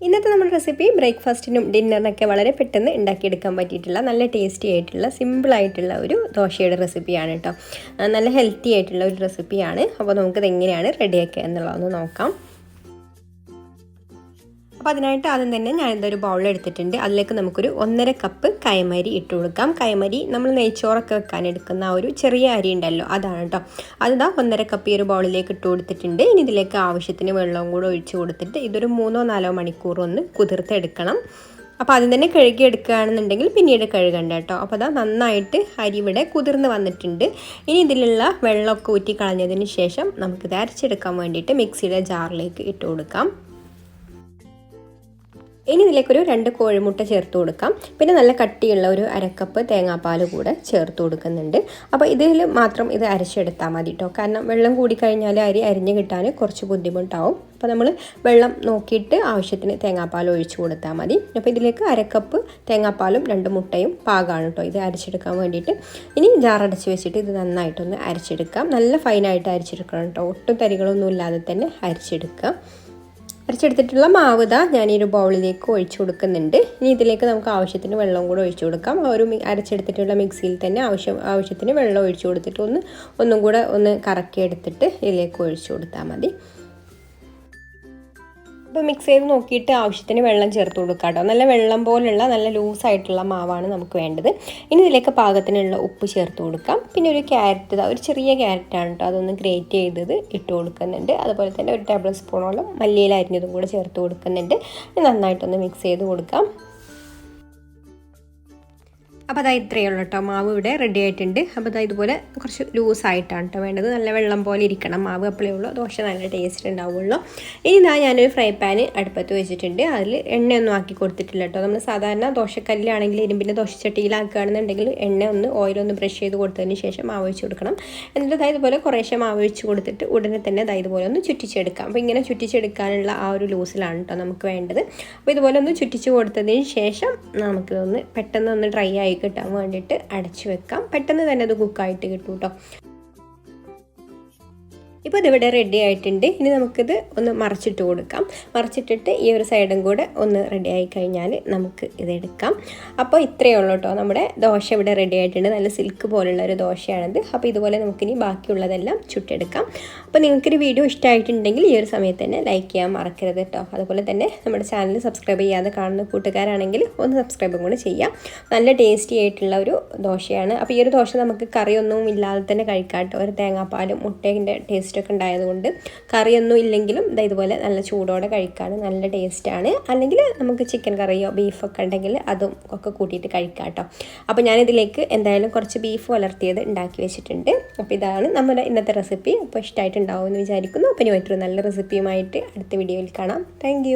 ഇന്നത്തെ നമ്മുടെ റെസിപ്പി ബ്രേക്ക്ഫാസ്റ്റിനും ഡിന്നറിനൊക്കെ വളരെ പെട്ടെന്ന് ഉണ്ടാക്കിയെടുക്കാൻ പറ്റിയിട്ടുള്ള നല്ല ടേസ്റ്റി ആയിട്ടുള്ള സിമ്പിളായിട്ടുള്ള ഒരു ദോശയുടെ റെസിപ്പിയാണ് കേട്ടോ. നല്ല ഹെൽത്തി ആയിട്ടുള്ള ഒരു റെസിപ്പിയാണ്. അപ്പോൾ നമുക്കിത് എങ്ങനെയാണ് റെഡിയാക്കുക എന്നുള്ളതൊന്ന് നോക്കാം. അപ്പോൾ അതിനായിട്ട് ആദ്യം തന്നെ ഞാനിതൊരു ബൗൾ എടുത്തിട്ടുണ്ട്. അതിലേക്ക് നമുക്കൊരു 1.5 കപ്പ് കൈമരി ഇട്ട് കൊടുക്കാം. കൈമരി നമ്മൾ നെയ്ച്ചോറൊക്കെ വെക്കാൻ എടുക്കുന്ന ഒരു ചെറിയ അരി ഉണ്ടല്ലോ, അതാണ് കേട്ടോ. അതിതാ 1.5 കപ്പ് ഈ ഒരു ബൗളിലേക്ക് ഇട്ട് കൊടുത്തിട്ടുണ്ട്. ഇനി ഇതിലേക്ക് ആവശ്യത്തിന് വെള്ളവും കൂടെ ഒഴിച്ച് കൊടുത്തിട്ട് ഇതൊരു 3-4 മണിക്കൂർ ഒന്ന് കുതിർത്തെടുക്കണം. അപ്പോൾ ആദ്യം തന്നെ കഴുകിയെടുക്കുകയാണെന്നുണ്ടെങ്കിൽ പിന്നീട് കഴുകണ്ട കേട്ടോ. അപ്പോൾ അതാ നന്നായിട്ട് അരി ഇവിടെ കുതിർന്ന് വന്നിട്ടുണ്ട്. ഇനി ഇതിലുള്ള വെള്ളമൊക്കെ ഊറ്റി കളഞ്ഞതിന് ശേഷം നമുക്കിത് അരച്ചെടുക്കാൻ വേണ്ടിയിട്ട് മിക്സിയുടെ ജാറിലേക്ക് ഇട്ട് കൊടുക്കാം. ഇനി ഇതിലേക്കൊരു 2 കോഴിമുട്ട ചേർത്ത് കൊടുക്കാം. പിന്നെ നല്ല കട്ടിയുള്ള ഒരു 1/2 കപ്പ് തേങ്ങാപ്പാൽ കൂടെ ചേർത്ത് കൊടുക്കുന്നുണ്ട്. അപ്പോൾ ഇതിൽ മാത്രം ഇത് അരച്ചെടുത്താൽ മതി കേട്ടോ. കാരണം വെള്ളം കൂടിക്കഴിഞ്ഞാൽ അരി അരിഞ്ഞ് കിട്ടാൻ കുറച്ച് ബുദ്ധിമുട്ടാവും. അപ്പോൾ നമ്മൾ വെള്ളം നോക്കിയിട്ട് ആവശ്യത്തിന് തേങ്ങാപ്പാൽ ഒഴിച്ച് കൊടുത്താൽ മതി. അപ്പോൾ ഇതിലേക്ക് 1/2 കപ്പ് തേങ്ങാപ്പാലും 2 മുട്ടയും പാകമാണ് കേട്ടോ ഇത് അരച്ചെടുക്കാൻ വേണ്ടിയിട്ട്. ഇനി ജാറടച്ച് വെച്ചിട്ട് ഇത് നന്നായിട്ടൊന്ന് അരച്ചെടുക്കാം. നല്ല ഫൈനായിട്ട് അരച്ചെടുക്കണം കേട്ടോ. ഒട്ടും തരികളൊന്നും ഇല്ലാതെ തന്നെ അരച്ചെടുക്കാം. അരച്ചെടുത്തിട്ടുള്ള മാവ് ഞാൻ ഈ ഒരു ബൗളിലേക്ക് ഒഴിച്ചു കൊടുക്കുന്നുണ്ട്. ഇനി ഇതിലേക്ക് നമുക്ക് ആവശ്യത്തിന് വെള്ളം കൂടെ ഒഴിച്ചു കൊടുക്കാം. ആ ഒരു അരച്ചെടുത്തിട്ടുള്ള മിക്സിയിൽ തന്നെ ആവശ്യത്തിന് വെള്ളം ഒഴിച്ചു കൊടുത്തിട്ട് ഒന്നും കൂടെ ഒന്ന് കറക്കി എടുത്തിട്ട് ഇതിലേക്ക് ഒഴിച്ചു കൊടുത്താൽ മതി. അപ്പോൾ മിക്സ് ചെയ്ത് നോക്കിയിട്ട് ആവശ്യത്തിന് വെള്ളം ചേർത്ത് കൊടുക്കാം കേട്ടോ. നല്ല വെള്ളം പോലുള്ള നല്ല ലൂസായിട്ടുള്ള മാവാണ് നമുക്ക് വേണ്ടത്. ഇനി ഇതിലേക്ക് പാകത്തിനുള്ള ഉപ്പ് ചേർത്ത് കൊടുക്കാം. പിന്നെ ഒരു ക്യാരറ്റ്, ഒരു ചെറിയ ക്യാരറ്റാണ് കേട്ടോ, അതൊന്ന് ഗ്രേറ്റ് ചെയ്തത് ഇട്ട് കൊടുക്കുന്നുണ്ട്. അതുപോലെ തന്നെ ഒരു ടേബിൾ സ്പൂണോളം മല്ലിയില അരിഞ്ഞതും കൂടെ ചേർത്ത് കൊടുക്കുന്നുണ്ട്. നന്നായിട്ടൊന്ന് മിക്സ് ചെയ്ത് കൊടുക്കാം. അപ്പോൾ അതാ ഇത്രയേ ഉള്ളൂ കേട്ടോ. മാവ് ഇവിടെ റെഡി ആയിട്ടുണ്ട്. അപ്പോൾ അതാ ഇതുപോലെ കുറച്ച് ലൂസായിട്ടാണ് കേട്ടോ വേണ്ടത്. നല്ല വെള്ളം പോലെ ഇരിക്കണം മാവ്, അപ്പോഴേ ഉള്ളൂ ദോശ നല്ല ടേസ്റ്റ് ഉണ്ടാവുള്ളൂ. ഇനി ഞാനൊരു ഫ്രൈ പാൻ അടുപ്പത്ത് വെച്ചിട്ടുണ്ട്. അതിൽ എണ്ണയൊന്നും ആക്കി കൊടുത്തിട്ടില്ല കേട്ടോ. നമ്മൾ സാധാരണ ദോശക്കല്ലിലാണെങ്കിൽ ഇരുമ്പിൻ്റെ ദോശച്ചട്ടിയിലാക്കുകയാണെന്നുണ്ടെങ്കിൽ ഓയിലൊന്ന് ബ്രഷ് ചെയ്ത് കൊടുത്തതിന് ശേഷം മാവ് ഒഴിച്ച് കൊടുക്കണം. എന്നിട്ട് ഇതുപോലെ കുറേശ്ശെ മാവ് ഒഴിച്ച് കൊടുത്തിട്ട് ഉടനെ തന്നെ ഇതുപോലെ ഒന്ന് ചുറ്റിച്ചെടുക്കാം. അപ്പോൾ ഇങ്ങനെ ചുറ്റിച്ചെടുക്കാനുള്ള ആ ഒരു ലൂസിലാണ് കേട്ടോ നമുക്ക് വേണ്ടത്. അപ്പോൾ ഇതുപോലെ ഒന്ന് ചുറ്റിച്ച് കൊടുത്തതിന് ശേഷം നമുക്കിതൊന്ന് പെട്ടെന്ന് ഒന്ന് ഡ്രൈ ആയി കിട്ടാൻ വേണ്ടിയിട്ട് അടച്ചു വെക്കാം. പെട്ടെന്ന് തന്നെ അത് കുക്കായിട്ട് കിട്ടും കേട്ടോ. ഇപ്പോൾ ഇതിവിടെ റെഡി ആയിട്ടുണ്ട്. ഇനി നമുക്കിത് ഒന്ന് മറിച്ചിട്ട് കൊടുക്കാം. മറിച്ചിട്ടിട്ട് ഈ ഒരു സൈഡും കൂടെ ഒന്ന് റെഡി ആയി കഴിഞ്ഞാൽ നമുക്ക് ഇതെടുക്കാം. അപ്പോൾ ഇത്രയേ ഉള്ളൂ കേട്ടോ. നമ്മുടെ ദോശ ഇവിടെ റെഡി ആയിട്ടുണ്ട്. നല്ല സിൽക്ക് പോലുള്ള ഒരു ദോശയാണിത്. അപ്പോൾ ഇതുപോലെ നമുക്കിനി ബാക്കിയുള്ളതെല്ലാം ചുട്ടെടുക്കാം. അപ്പോൾ നിങ്ങൾക്കൊരു വീഡിയോ ഇഷ്ടമായിട്ടുണ്ടെങ്കിൽ ഈ ഒരു സമയത്ത് തന്നെ ലൈക്ക് ചെയ്യാൻ മറക്കരുത് കേട്ടോ. അതുപോലെ തന്നെ നമ്മുടെ ചാനൽ സബ്സ്ക്രൈബ് ചെയ്യാതെ കാണുന്ന കൂട്ടുകാരാണെങ്കിൽ ഒന്ന് സബ്സ്ക്രൈബും കൂടെ ചെയ്യാം. നല്ല ടേസ്റ്റി ആയിട്ടുള്ള ഒരു ദോശയാണ്. അപ്പോൾ ഈ ഒരു ദോശ നമുക്ക് കറിയൊന്നും ഇല്ലാതെ തന്നെ കഴിക്കാം കേട്ടോ. ഒരു തേങ്ങാപ്പാലും മുട്ടേൻ്റെ ടേസ്റ്റ് ഒക്കെ ഉണ്ടായതുകൊണ്ട് കറിയൊന്നും ഇല്ലെങ്കിലും ഇതുപോലെ നല്ല ചൂടോടെ കഴിക്കാൻ നല്ല ടേസ്റ്റാണ്. അല്ലെങ്കിൽ നമുക്ക് ചിക്കൻ കറിയോ ബീഫൊക്കെ ഉണ്ടെങ്കിൽ അതും ഒക്കെ കൂട്ടിയിട്ട് കഴിക്കാം കേട്ടോ. അപ്പോൾ ഞാനിതിലേക്ക് എന്തായാലും കുറച്ച് ബീഫ് വളർത്തിയത് ഉണ്ടാക്കി വെച്ചിട്ടുണ്ട്. അപ്പോൾ ഇതാണ് നമ്മുടെ ഇന്നത്തെ റെസിപ്പി. അപ്പോൾ ഇഷ്ടമായിട്ടുണ്ടാവും എന്ന് വിചാരിക്കുന്നു. അപ്പോൾ ഇനി മറ്റൊരു നല്ല റെസിപ്പിയുമായിട്ട് അടുത്ത വീഡിയോയിൽ കാണാം. താങ്ക്